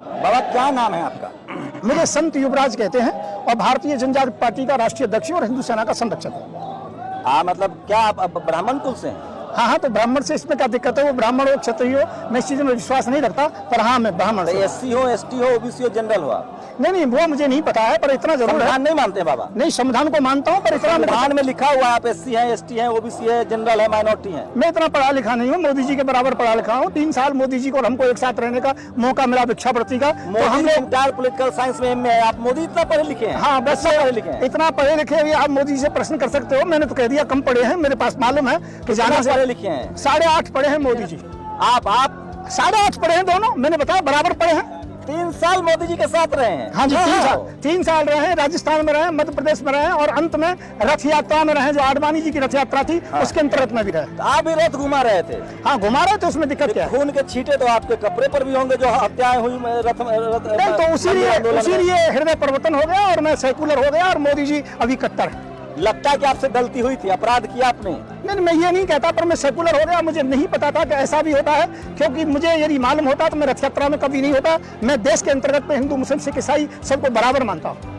बाबा क्या नाम है आपका? मुझे संत युवराज कहते हैं और भारतीय जनजाति पार्टी का राष्ट्रीय अध्यक्ष और हिंदू सेना का संरक्षक है। हाँ, मतलब क्या आप अब ब्राह्मण कुल से हैं? हाँ, तो ब्राह्मण से इसमें क्या दिक्कत है? वो ब्राह्मण हो क्षत्रिय हो, मैं इस चीज में विश्वास नहीं रखता, पर हाँ मैं ब्राह्मण से। एससी हो, एसटी हो, ओबीसी हो, जनरल हो आप? नहीं, वो मुझे नहीं पता है, पर इतना जरूर है। संविधान नहीं मानते बाबा? नहीं, संविधान को मानता हूँ, पर इतना संविधान में लिखा हुआ है आप एससी हैं, एसटी हैं, ओबीसी है, जनरल है, माइनॉरिटी है। मैं इतना पढ़ा लिखा नहीं हूँ, मोदी जी के बराबर पढ़ा लिखा हूँ। 3 साल मोदी जी को और हमको एक साथ रहने का मौका मिला भिक्षावृत्ति का। तो हम लोग इंटर पॉलिटिकल साइंस में एमए है, आप मोदी इतना पढ़े लिखे हैं? हाँ, बस पढ़े लिखे हैं? इतना पढ़े लिखे भी आप मोदी से प्रश्न कर सकते हो। मैंने तो कह दिया कम पढ़े हैं, मेरे पास मालूम है कि ज्यादा से पढ़े लिखे हैं। 8.5 पढ़े हैं मोदी जी। आप 8.5 पढ़े हैं दोनों, मैंने बताया बराबर पढ़े हैं। 3 साल मोदी जी के साथ रहे हैं? हाँ जी, 3 साल रहे हैं, राजस्थान में रहे, मध्य प्रदेश में रहे और अंत में रथ यात्रा में रहे, जो आडवाणी जी की रथ यात्रा थी उसके अंतर्गत में भी रहे। आप भी रथ घुमा रहे थे? हाँ, घुमा रहे थे, उसमें दिक्कत क्या है? खून के छींटे तो आपके कपड़े पर भी होंगे जो हत्याएं हुई रथ नहीं, तो उसीलिए हृदय परिवर्तन हो गया और मैं सेकुलर हो गया और मोदी जी अभी कट्टर है। लगता है कि आपसे गलती हुई थी, अपराध किया आपने? नहीं, मैं ये नहीं कहता, पर मैं सेकुलर हो गया। मुझे नहीं पता था कि ऐसा भी होता है, क्योंकि मुझे यदि मालूम होता तो मैं रथ यात्रा में कभी नहीं होता। मैं देश के अंतर्गत में हिंदू, मुस्लिम, सिख, ईसाई सबको बराबर मानता हूँ।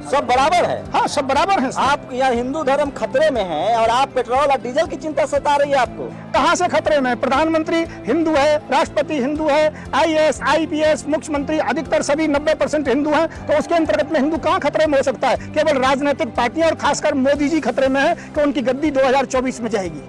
सब बराबर है? हाँ, सब बराबर हैं। आप यहाँ हिंदू धर्म खतरे में है और आप पेट्रोल और डीजल की चिंता सता रही है आपको? कहाँ से खतरे में? प्रधानमंत्री हिंदू है, राष्ट्रपति हिंदू है, आईएएस, आईपीएस, मुख्यमंत्री अधिकतर सभी 90% हिंदू हैं। तो उसके अंतर्गत में हिंदू कहाँ खतरे में हो सकता है? केवल राजनीतिक पार्टियां और खासकर मोदी जी खतरे में है कि उनकी गद्दी 2024 में जाएगी।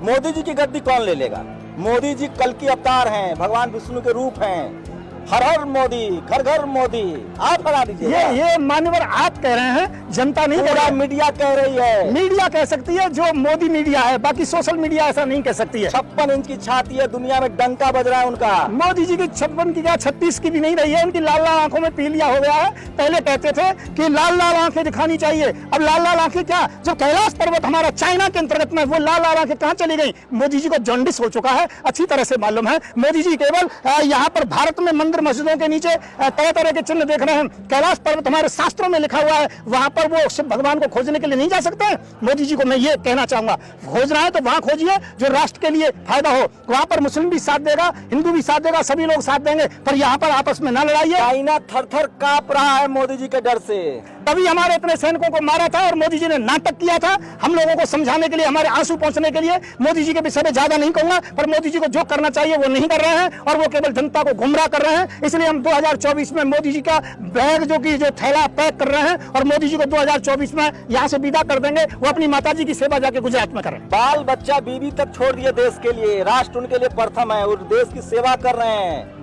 मोदी जी की गद्दी कौन ले लेगा? मोदी जी कल की अवतार हैं, भगवान विष्णु के रूप हैं। हर हर मोदी, घर घर मोदी, आप हरा दीजिए। ये मान्यवर आप कह रहे हैं, जनता नहीं कह रहा। मीडिया कह रही है। मीडिया कह सकती है, जो मोदी मीडिया है, बाकी सोशल मीडिया ऐसा नहीं कह सकती है। 56 इंच की छाती है, दुनिया में डंका बज रहा है उनका। मोदी जी की 56 की क्या 36 की भी नहीं रही है, उनकी लाल लाल आंखों में पीलिया हो गया है। पहले कहते थे कि लाल लाल आंखें दिखानी चाहिए, अब लाल लाल आंखें क्या, जो कैलाश पर्वत हमारा चाइना के अंतर्गत में, वो लाल लाल आंखें कहाँ चली गई? मोदी जी को जॉन्डिस हो चुका है, अच्छी तरह से मालूम है। मोदी जी केवल यहाँ पर भारत में मंदिर मस्जिदों के नीचे तरह तरह के चिन्ह देख रहे हैं। कैलाश पर्वत हमारे शास्त्रों में लिखा हुआ है, वहां पर वो शिव भगवान को खोजने के लिए नहीं जा सकते हैं। मोदी जी को मैं ये कहना चाहूंगा, खोजना है तो वहां खोजिए जो राष्ट्र के लिए फायदा हो। वहां पर मुस्लिम भी साथ देगा, हिंदू भी साथ देगा, सभी लोग साथ देंगे, पर यहाँ पर आपस में ना लड़ाइए। चाइना थर थर कांप रहा है मोदी जी के डर से। तभी हमारे इतने सैनिकों को मारा था और मोदी जी ने नाटक किया था हम लोगों को समझाने के लिए, हमारे आंसू पहुंचने के लिए। मोदी जी के विषय में ज्यादा नहीं कहूंगा, पर मोदी जी को जो करना चाहिए वो नहीं कर रहे हैं और वो केवल जनता को गुमराह कर रहे हैं। इसलिए हम 2024 में मोदी जी का बैग जो थैला पैक कर रहे हैं और मोदी जी को 2024 में यहाँ से विदा कर देंगे। वो अपनी माता जी की सेवा जाके गुजरात में करें। बाल बच्चा बीवी तक छोड़ दिए देश के लिए, राष्ट्र उनके लिए प्रथम है और देश की सेवा कर रहे हैं।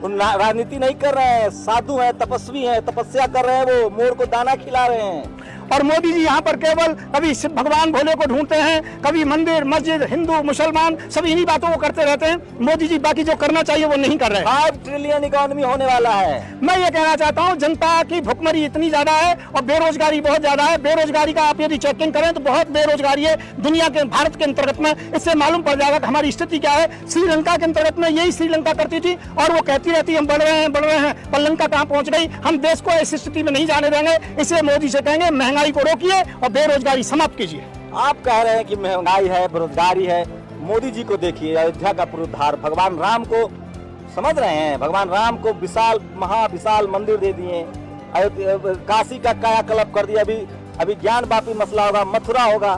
राजनीति नहीं कर रहे हैं, साधु हैं, तपस्वी हैं, तपस्या कर रहे हैं, वो मोर को दाना खिला रहे हैं। और मोदी जी यहाँ पर केवल कभी शिव भगवान भोले को ढूंढते हैं, कभी मंदिर मस्जिद, हिंदू मुसलमान, सब इन्हीं बातों को करते रहते हैं। मोदी जी बाकी जो करना चाहिए वो नहीं कर रहे। 5 ट्रिलियन इकोनॉमी होने वाला है। मैं ये कहना चाहता हूँ, जनता की भुखमरी इतनी ज्यादा है और बेरोजगारी बहुत ज्यादा है। बेरोजगारी का आप यदि चेकिंग करें तो बहुत बेरोजगारी है दुनिया के, भारत के अंतर्गत में। इससे मालूम पड़ जाएगा कि हमारी स्थिति क्या है। श्रीलंका के अंतर्गत में यही श्रीलंका करती थी और वो कहती रहती हम बढ़ रहे हैं, पर लंका कहाँ पहुंच गई। हम देश को ऐसी स्थिति में नहीं जाने देंगे। इसलिए मोदी से कहेंगे महंगाई को रोकिए और बेरोजगारी समाप्त कीजिए। आप कह रहे हैं कि महंगाई है, बेरोजगारी है, मोदी जी को देखिए, अयोध्या का पुनरुद्धार, भगवान राम को समझ रहे हैं, भगवान राम को विशाल महाविशाल मंदिर दे दिए, काशी का कायाकल्प कर दिया। अभी ज्ञान वापी मसला होगा, मथुरा होगा।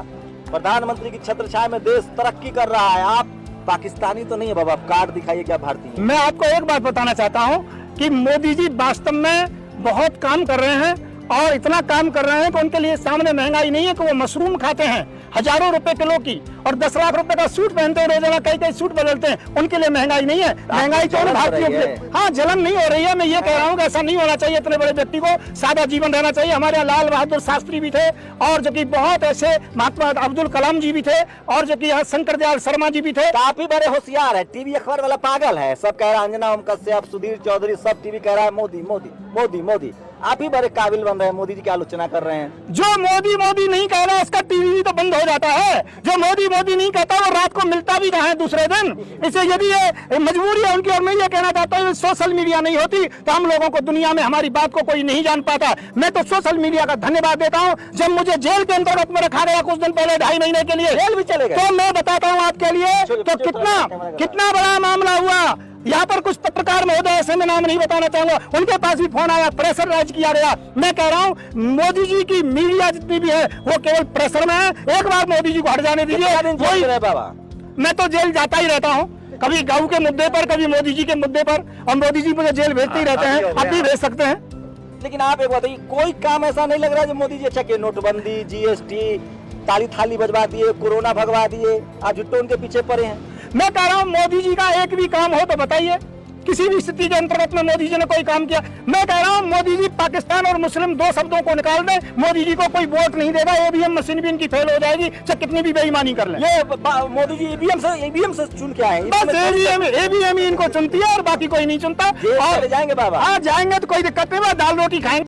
प्रधानमंत्री की छत्रछाया में देश तरक्की कर रहा है। आप पाकिस्तानी तो नहीं है बाबा, कार्ड दिखाइए क्या भारतीय। मैं आपको एक बात बताना चाहता हूँ कि मोदी जी वास्तव में बहुत काम कर रहे हैं और इतना काम कर रहे हैं कि उनके लिए सामने महंगाई नहीं है कि वो मशरूम खाते हैं हजारों रुपए किलो की और 10 लाख रुपए का सूट पहनते हैं, रोजाना कई सूट बदलते हैं। उनके लिए महंगाई नहीं है। महंगाई तो भारतीयों के लिए, हाँ, जलन नहीं हो रही है। मैं ये कह रहा हूँ कि ऐसा नहीं होना चाहिए। इतने बड़े व्यक्ति को सादा जीवन रहना चाहिए। हमारे यहाँ लाल बहादुर शास्त्री भी थे और जो कि बहुत ऐसे महात्मा अब्दुल कलाम जी भी थे और जो कि यहाँ शंकर दयाल शर्मा जी भी थे। काफी बड़े होशियार है। टीवी अखबार वाला पागल है, सब कह रहा है अंजना ओम कश्यप, सुधीर चौधरी, सब टीवी कह रहा है मोदी मोदी मोदी मोदी। आप ही बड़े काबिल बन रहे हैं, मोदी जी की आलोचना कर रहे हैं। जो मोदी मोदी नहीं कह रहा उसका टीवी भी तो बंद हो जाता है। जो मोदी मोदी नहीं कहता वो रात को मिलता भी कहाँ है दूसरे दिन। इसे यदि ये मजबूरी है उनकी और मैं ये कहना चाहता हूँ, सोशल मीडिया नहीं होती तो हम लोगों को दुनिया में हमारी बात को कोई नहीं जान पाता। मैं तो सोशल मीडिया का धन्यवाद देता हूँ। जब मुझे जेल के अंतर्गत में रखा गया कुछ दिन पहले 2.5 महीने के लिए, जेल भी चले गए, तो मैं बताता हूँ आपके लिए तो कितना बड़ा मामला हुआ। यहाँ पर कुछ पत्रकार महोदय ऐसे, मैं नाम नहीं बताना चाहूंगा, उनके पास भी फोन आया, प्रेशर राइज किया गया। मैं कह रहा हूँ मोदी जी की मीडिया जितनी भी है वो केवल प्रेशर में है। एक बार मोदी जी को हट जाने दीजिए। कोई बाबा, मैं तो जेल जाता ही रहता हूँ, कभी गाँव के मुद्दे पर, कभी मोदी जी के मुद्दे पर, और मोदी जी मुझे जेल भेजते ही रहते हैं, अब भी भेज सकते हैं। लेकिन आप एक बताइए, कोई काम ऐसा नहीं लग रहा जो मोदी जी अच्छा किए? नोटबंदी, जीएसटी, ताली थाली बजवा दिए, कोरोना भगवा दिए, आज झुट्टो उनके पीछे पड़े हैं। मैं कह रहा हूँ मोदी जी का एक भी काम हो तो बताइए, किसी भी स्थिति के अंतर्गत में मोदी जी ने कोई काम किया? मैं कह रहा हूँ मोदी जी पाकिस्तान और मुस्लिम दो शब्दों को निकाल दें, मोदी जी को कोई वोट नहीं देगा। ईवीएम मशीन भी इनकी फेल हो जाएगी, चाहे कितनी भी बेईमानी कर ले। ये मोदी जी ईवीएम से चुन के आए हैं। बस ईवीएम ही इनको चुनती है और बाकी कोई नहीं चुनता। और जाएंगे बाबा? हाँ जाएंगे तो कोई दिक्कत नहीं, दाल रोटी खाएंगे।